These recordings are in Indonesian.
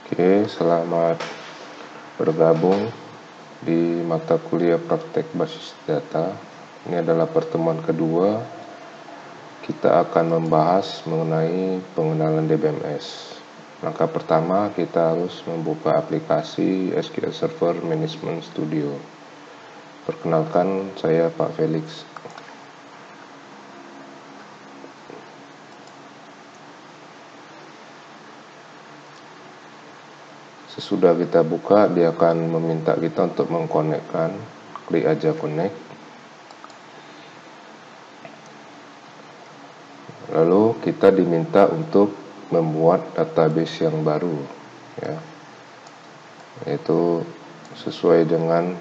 Oke, selamat bergabung di mata kuliah praktek basis data. Ini adalah pertemuan kedua. Kita akan membahas mengenai pengenalan DBMS. Langkah pertama, kita harus membuka aplikasi SQL Server Management Studio. Perkenalkan, saya Pak Felix. Sesudah kita buka, dia akan meminta kita untuk mengkonekkan. Klik aja connect. Lalu kita diminta untuk membuat database yang baru, ya, yaitu sesuai dengan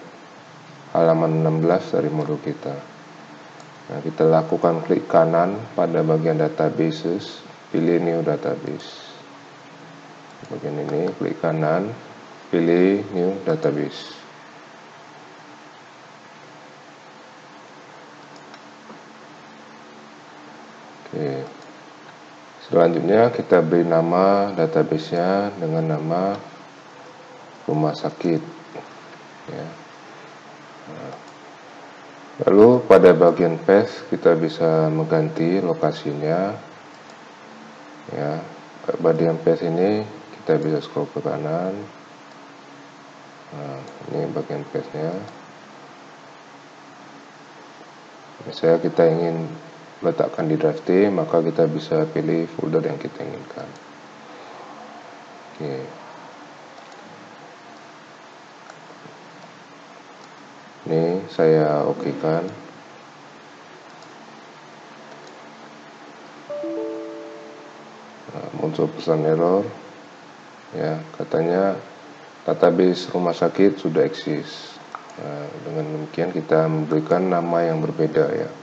halaman 16 dari modul kita. Nah, kita lakukan klik kanan pada bagian databases, pilih new database. Bagian ini klik kanan, pilih new database. Oke. Selanjutnya kita beri nama database-nya dengan nama rumah sakit, ya. Lalu pada bagian paste kita bisa mengganti lokasinya, ya. Bagian paste ini kita bisa scroll ke kanan. Nah, ini bagian paste-nya. Misalnya kita ingin letakkan di drive D, maka kita bisa pilih folder yang kita inginkan. Oke. Ini saya okekan. Nah, muncul pesan error, ya, katanya database rumah sakit sudah eksis. Nah, dengan demikian kita memberikan nama yang berbeda, ya.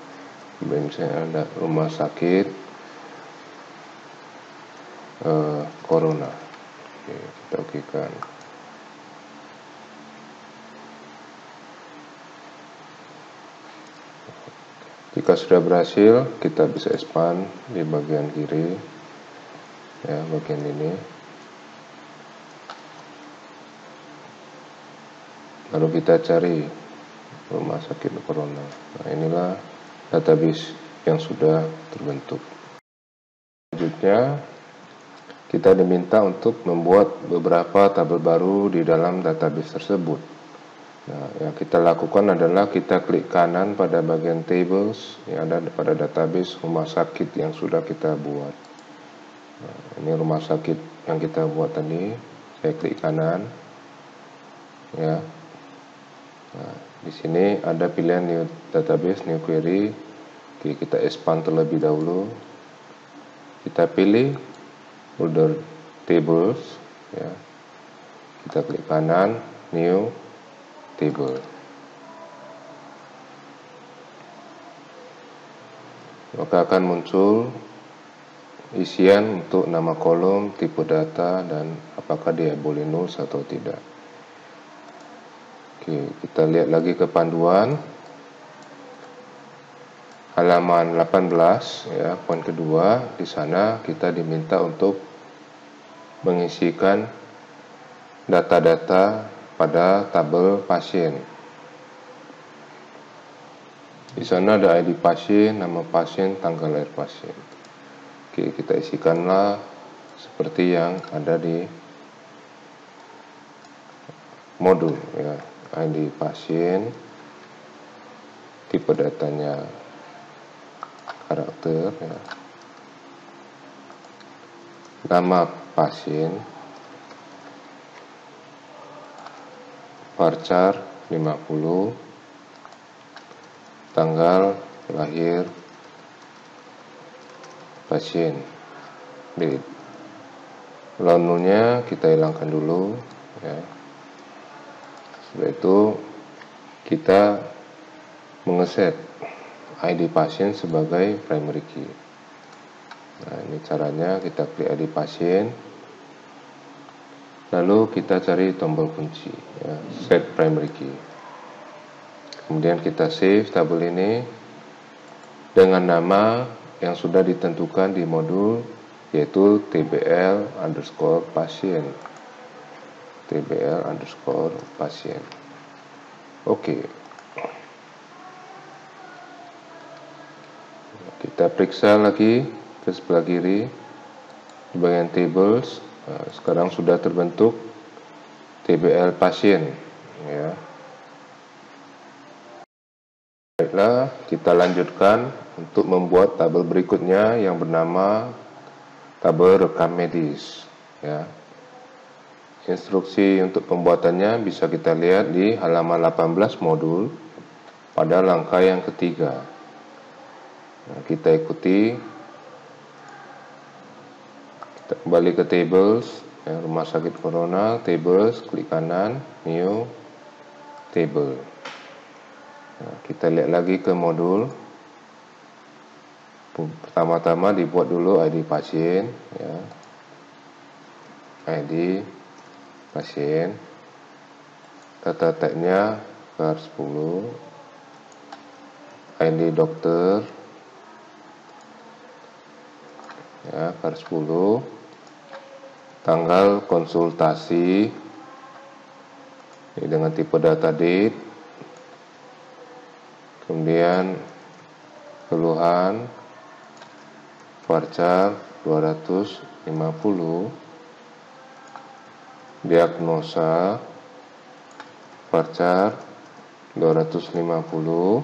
Misalnya ada rumah sakit Corona. Oke, kita okekan. Jika sudah berhasil, kita bisa expand di bagian kiri, ya, bagian ini. Lalu kita cari rumah sakit Corona. Nah, inilah database yang sudah terbentuk. Selanjutnya, kita diminta untuk membuat beberapa tabel baru di dalam database tersebut. Nah, yang kita lakukan adalah kita klik kanan pada bagian tables yang ada pada database rumah sakit yang sudah kita buat. Nah, ini rumah sakit yang kita buat tadi. Saya klik kanan, ya. Nah, di sini ada pilihan new database, new query. Oke, kita expand terlebih dahulu. Kita pilih folder tables, ya. Kita klik kanan, new table. Maka akan muncul isian untuk nama kolom, tipe data, dan apakah dia boleh null atau tidak. Oke, kita lihat lagi ke panduan halaman 18, ya, poin kedua. Di sana kita diminta untuk mengisikan data-data pada tabel pasien. Di sana ada ID pasien, nama pasien, tanggal lahir pasien. Oke, kita isikanlah seperti yang ada di modul, ya. ID pasien, tipe datanya karakter, ya. Nama pasien, varchar 50, tanggal lahir pasien, date. Lalu kita hilangkan dulu, ya. Setelah itu kita mengeset ID pasien sebagai primary key. Nah, ini caranya. Kita klik ID pasien, lalu kita cari tombol kunci, ya, set primary key. Kemudian kita save tabel ini dengan nama yang sudah ditentukan di modul, yaitu tbl_pasien. tbl_pasien. Oke. Kita periksa lagi ke sebelah kiri di bagian tables. Nah, sekarang sudah terbentuk tbl pasien, ya. Baiklah, kita lanjutkan untuk membuat tabel berikutnya yang bernama tabel rekam medis, ya. Instruksi untuk pembuatannya bisa kita lihat di halaman 18 modul pada langkah yang ketiga. Nah, kita ikuti. Kita kembali ke tables, ya, Rumah Sakit Corona, tables, klik kanan, new, table. Nah, kita lihat lagi ke modul. Pertama-tama dibuat dulu ID pasien, ya. ID pasien. Data tagnya KAR10, ID dokter, ya, KAR10, tanggal konsultasi ini dengan tipe data date, kemudian keluhan varchar 250, diagnosa varchar 250,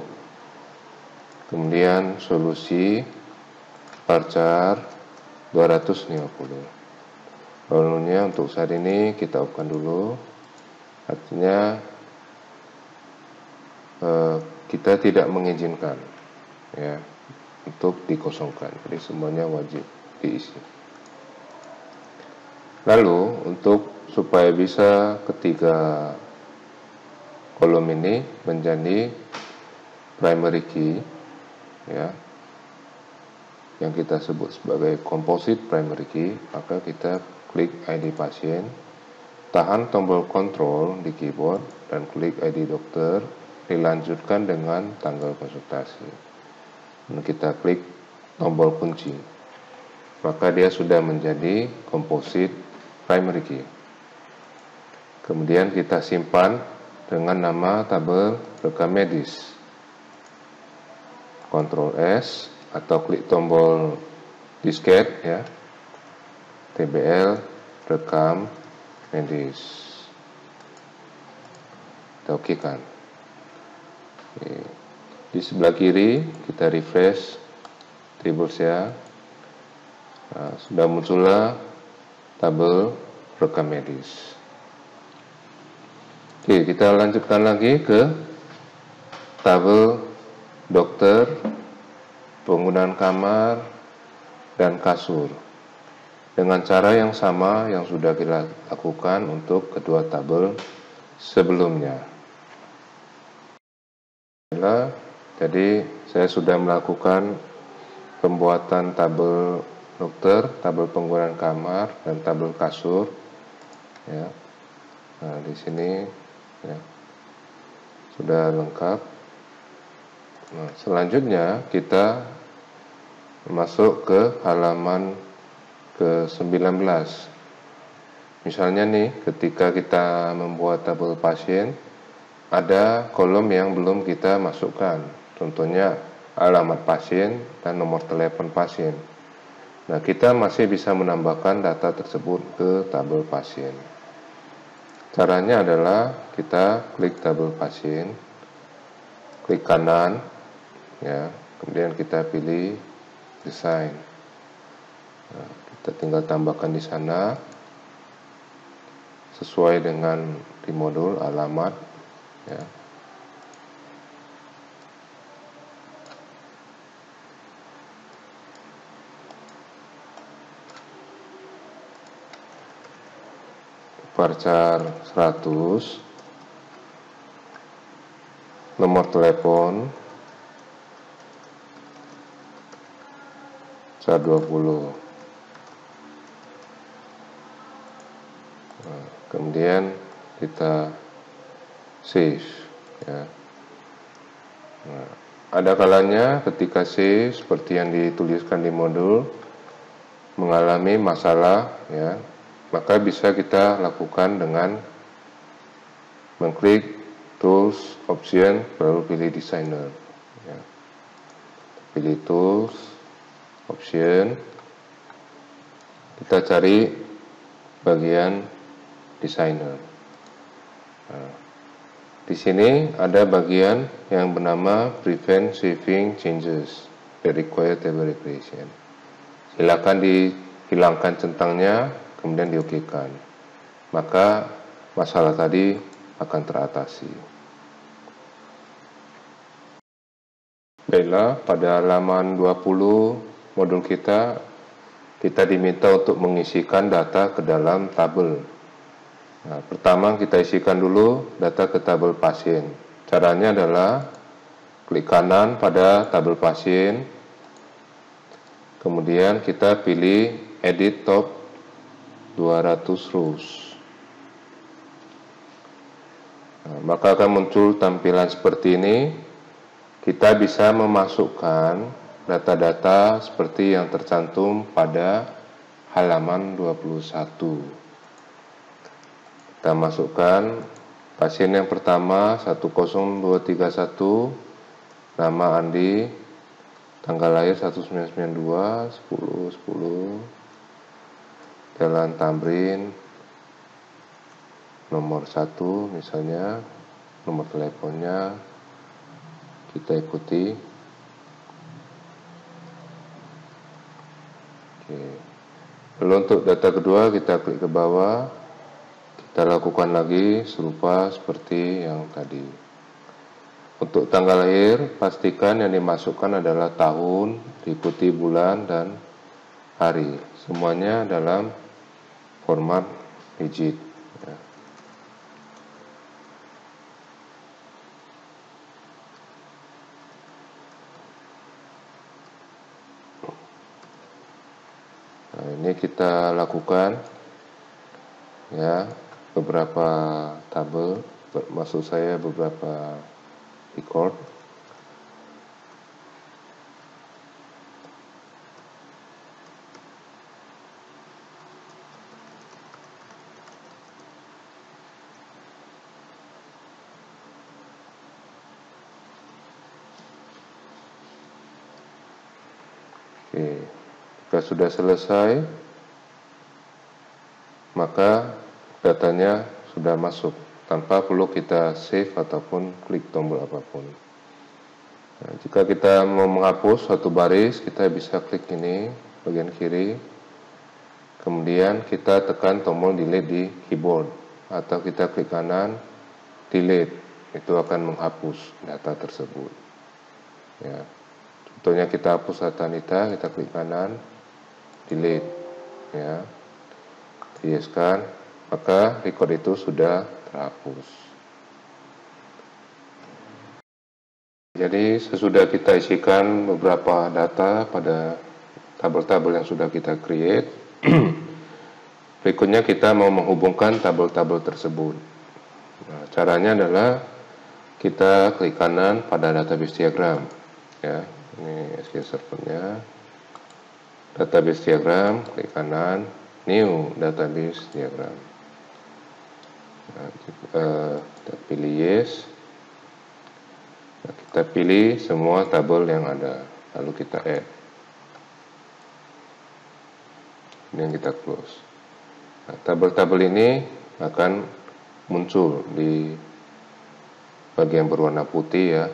kemudian solusi varchar 250. Lalunya untuk saat ini kita open dulu, artinya kita tidak mengizinkan, ya, untuk dikosongkan, jadi semuanya wajib diisi. Lalu untuk supaya bisa ketiga kolom ini menjadi primary key, ya, yang kita sebut sebagai composite primary key, maka kita klik ID pasien, tahan tombol kontrol di keyboard dan klik ID dokter, dilanjutkan dengan tanggal konsultasi. Dan kita klik tombol kunci, maka dia sudah menjadi composite primary key. Kemudian kita simpan dengan nama tabel rekam medis. Ctrl S atau klik tombol disket, ya, tbl rekam medis. Kita okekan. Di sebelah kiri kita refresh tables, ya. Nah, sudah muncullah tabel rekam medis. Oke, kita lanjutkan lagi ke tabel dokter, penggunaan kamar, dan kasur dengan cara yang sama yang sudah kita lakukan untuk kedua tabel sebelumnya. Jadi saya sudah melakukan pembuatan tabel dokter, tabel penggunaan kamar, dan tabel kasur, ya. Nah, di sini, ya, sudah lengkap. Nah, selanjutnya kita masuk ke halaman ke-19. Misalnya nih, ketika kita membuat tabel pasien, ada kolom yang belum kita masukkan, contohnya alamat pasien dan nomor telepon pasien. Nah, kita masih bisa menambahkan data tersebut ke tabel pasien. Caranya adalah kita klik tabel pasien, klik kanan, ya, kemudian kita pilih desain. Nah, kita tinggal tambahkan di sana sesuai dengan di modul alamat, ya. Varchar 100, nomor telepon varchar 20. Nah, kemudian kita save, ya. Nah, ada kalanya ketika save seperti yang dituliskan di modul mengalami masalah, ya, maka bisa kita lakukan dengan mengklik Tools, Option, lalu pilih Designer. Ya. Pilih Tools, Option, kita cari bagian Designer. Nah, di sini ada bagian yang bernama Prevent Saving Changes that require table recreation. Silakan dihilangkan centangnya, kemudian diokekan. Maka masalah tadi akan teratasi. Baiklah, pada halaman 20 modul kita diminta untuk mengisikan data ke dalam tabel. Nah, pertama kita isikan dulu data ke tabel pasien. Caranya adalah klik kanan pada tabel pasien, kemudian kita pilih Edit Top 200 Rows. Nah, maka akan muncul tampilan seperti ini. Kita bisa memasukkan data-data seperti yang tercantum pada halaman 21. Kita masukkan pasien yang pertama 10231, nama Andi, tanggal lahir 1992, 10/10, Jalan Tamrin, nomor 1 misalnya, nomor teleponnya, kita ikuti. Oke. Lalu untuk data kedua kita klik ke bawah, kita lakukan lagi serupa seperti yang tadi. Untuk tanggal lahir, pastikan yang dimasukkan adalah tahun, diikuti bulan dan hari. Semuanya dalam format digit. Ya. Nah, ini kita lakukan ya beberapa tabel, maksud saya beberapa record. Oke, jika sudah selesai, maka datanya sudah masuk tanpa perlu kita save ataupun klik tombol apapun. Nah, jika kita mau menghapus satu baris, kita bisa klik ini bagian kiri, kemudian kita tekan tombol delete di keyboard, atau kita klik kanan delete, itu akan menghapus data tersebut. Ya, contohnya kita hapus data Anita, kita klik kanan delete, ya, yes-kan, maka record itu sudah terhapus. Jadi sesudah kita isikan beberapa data pada tabel-tabel yang sudah kita create, berikutnya kita mau menghubungkan tabel-tabel tersebut. Nah, caranya adalah kita klik kanan pada database diagram. Ya, ini SQL servernya, database diagram, klik kanan, new database diagram. Nah, kita pilih yes. Nah, kita pilih semua tabel yang ada, lalu kita add. Ini yang kita close. Nah, tabel-tabel ini akan muncul di bagian berwarna putih ya.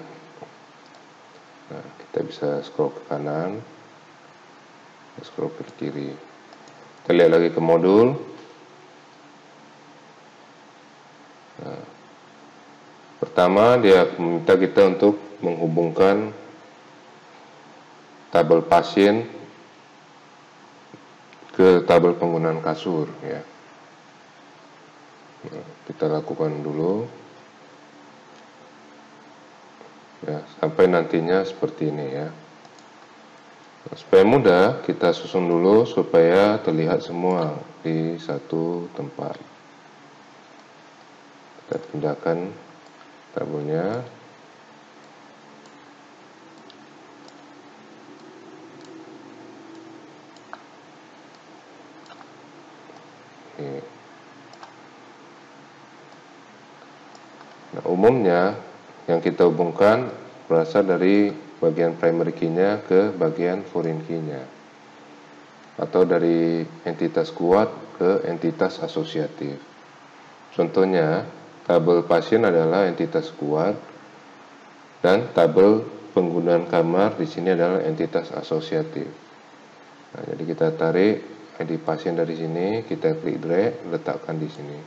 Nah, kita bisa scroll ke kanan, scroll ke kiri. Kita lihat lagi ke modul. Nah, pertama dia meminta kita untuk menghubungkan tabel pasien ke tabel penggunaan kasur ya. Nah, kita lakukan dulu ya, sampai nantinya seperti ini ya. Nah, supaya mudah kita susun dulu supaya terlihat semua di satu tempat. Kita pindahkan tabelnya. Oke. Nah, umumnya yang kita hubungkan berasal dari bagian primary key-nya ke bagian foreign key-nya, atau dari entitas kuat ke entitas asosiatif. Contohnya, tabel pasien adalah entitas kuat dan tabel penggunaan kamar di sini adalah entitas asosiatif. Nah, jadi kita tarik ID pasien dari sini, kita klik drag, letakkan di sini.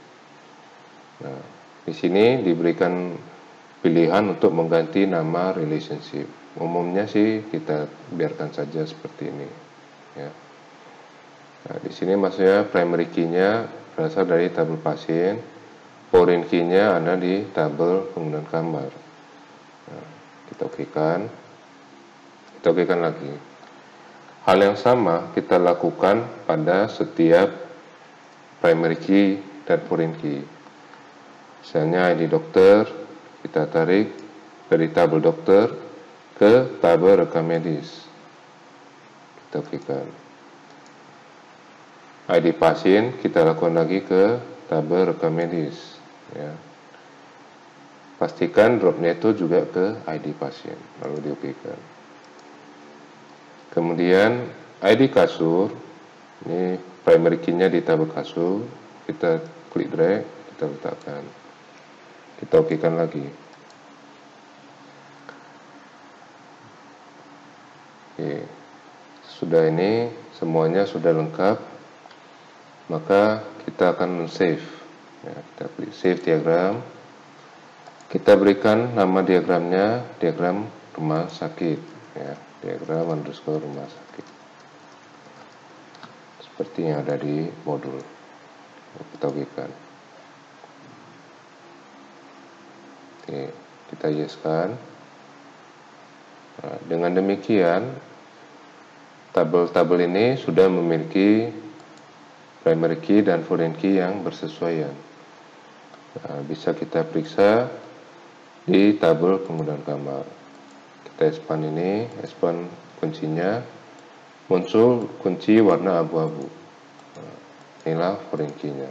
Nah, di sini diberikan pilihan untuk mengganti nama relationship. Umumnya sih kita biarkan saja seperti ini, ya. Nah, di sini maksudnya primary key-nya berasal dari tabel pasien, foreign key-nya ada di tabel penggunaan kamar. Nah, kita okekan lagi. Hal yang sama kita lakukan pada setiap primary key dan foreign key. Misalnya ID dokter, kita tarik dari tabel dokter ke tabel rekam medis. Kita okekan. ID pasien kita lakukan lagi ke tabel rekam medis, ya. Pastikan dropnya itu juga ke ID pasien, lalu diokekan. Kemudian ID kasur, ini primary key-nya di tabel kasur, kita klik drag, kita letakkan. Kita okekan lagi. Oke. Sudah ini semuanya sudah lengkap, maka kita akan men-save. Ya, kita klik save diagram. Kita berikan nama diagramnya diagram rumah sakit, ya, diagram underscore rumah sakit. Seperti yang ada di modul. Kita okekan. Oke, kita yes-kan. Nah, dengan demikian, tabel-tabel ini sudah memiliki primary key dan foreign key yang bersesuaian. Nah, bisa kita periksa di tabel penggunaan kamar. Kita expand ini, expand kuncinya, muncul kunci warna abu-abu. Nah, inilah foreign key-nya.